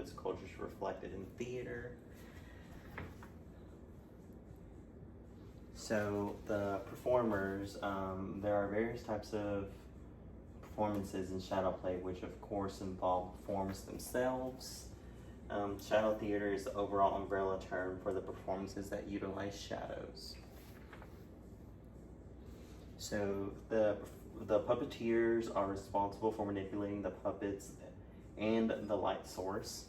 its culture is reflected in theater. So the performers, there are various types of performances in shadow play, which of course involve performers themselves. Shadow theater is the overall umbrella term for the performances that utilize shadows. So the puppeteers are responsible for manipulating the puppets and the light source.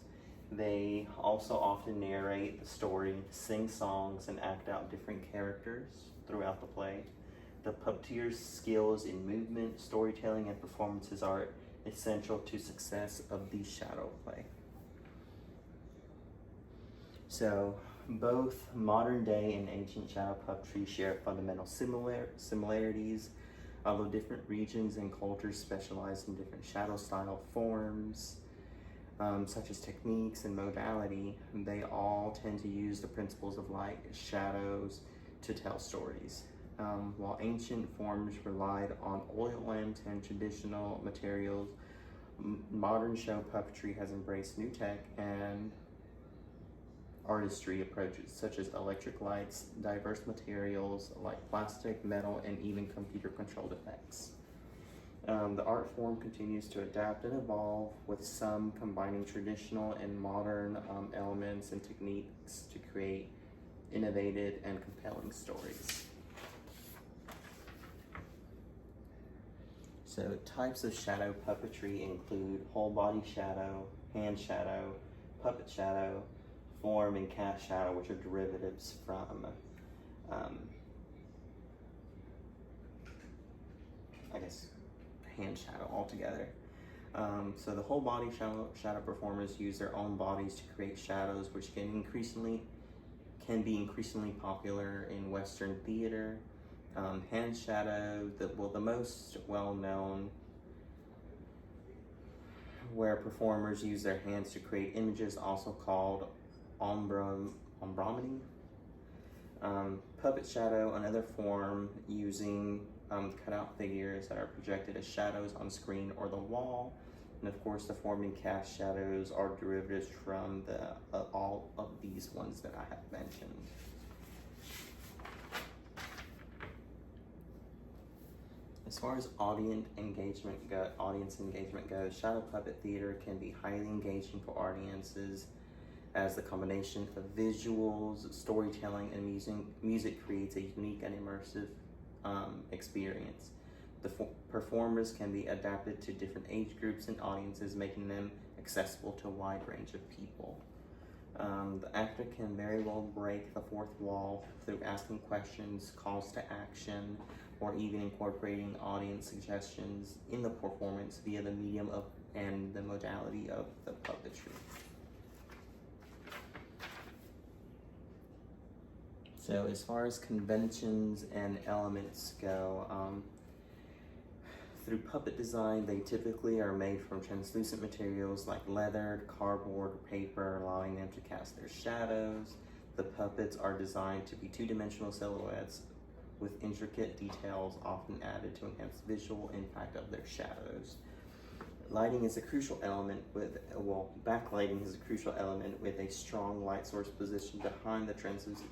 They also often narrate the story, sing songs, and act out different characters throughout the play. The puppeteer's skills in movement, storytelling, and performances are essential to success of the shadow play. So, both modern day and ancient shadow puppetry share fundamental similarities, although different regions and cultures specialize in different shadow style forms, such as techniques and modality. They all tend to use the principles of light, shadows to tell stories. While ancient forms relied on oil lamps and traditional materials, modern show puppetry has embraced new tech and artistry approaches such as electric lights, diverse materials like plastic, metal, and even computer-controlled effects. The art form continues to adapt and evolve, with some combining traditional and modern elements and techniques to create innovative and compelling stories. So types of shadow puppetry include whole body shadow, hand shadow, puppet shadow, form and cast shadow, which are derivatives from hand shadow altogether. So the whole body shadow performers use their own bodies to create shadows, which can be increasingly popular in Western theater. Hand shadow, the most well-known, where performers use their hands to create images, also called ombromany. Puppet shadow, another form using cutout figures that are projected as shadows on screen or the wall. And of course, the form and cast shadows are derivatives from all of these ones that I have mentioned. As far as audience engagement goes, shadow puppet theater can be highly engaging for audiences, as the combination of visuals, storytelling, and music creates a unique and immersive experience. The performers can be adapted to different age groups and audiences, making them accessible to a wide range of people. The actor can very well break the fourth wall through asking questions, calls to action, or even incorporating audience suggestions in the performance via the medium and the modality of the puppetry. So as far as conventions and elements go, through puppet design, they typically are made from translucent materials like leather, cardboard, or paper, allowing them to cast their shadows. The puppets are designed to be two-dimensional silhouettes with intricate details often added to enhance visual impact of their shadows. Lighting is a crucial element backlighting is a crucial element with a strong light source positioned behind the translucent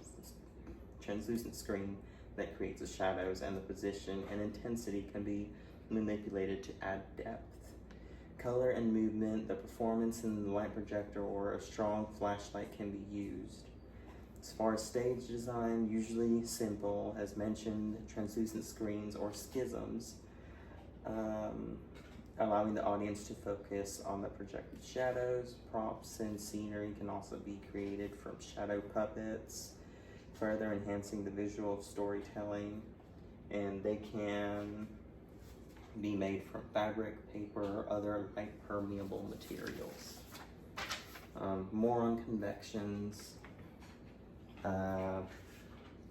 screen that creates the shadows, and the position and intensity can be manipulated to add depth. Color and movement, the performance in the light projector or a strong flashlight can be used. As far as stage design, usually simple, as mentioned, translucent screens or schisms, allowing the audience to focus on the projected shadows. Props and scenery can also be created from shadow puppets, further enhancing the visual storytelling, and they can be made from fabric, paper, or other light permeable materials. More on convections.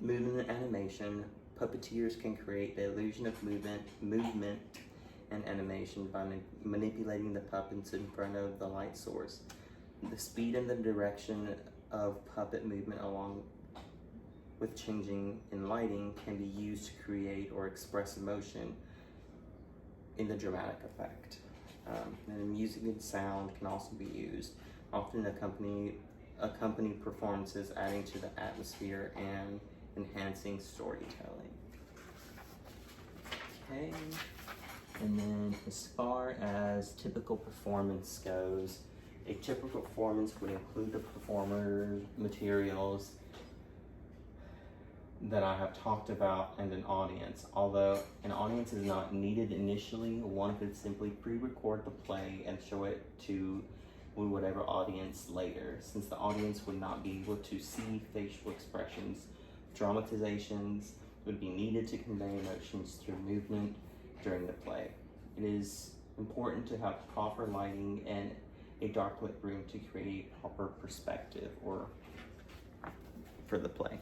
Movement and animation. Puppeteers can create the illusion of movement and animation by manipulating the puppets in front of the light source. The speed and the direction of puppet movement, along with changing in lighting, can be used to create or express emotion in the dramatic effect. And music and sound can also be used. often accompany performances, adding to the atmosphere and enhancing storytelling. Okay, and then as far as typical performance goes, a typical performance would include the performer materials that I have talked about and an audience. Although an audience is not needed initially, one could simply pre-record the play and show it to whatever audience later. Since the audience would not be able to see facial expressions, dramatizations would be needed to convey emotions through movement during the play. It is important to have proper lighting and a dark lit room to create proper perspective for the play.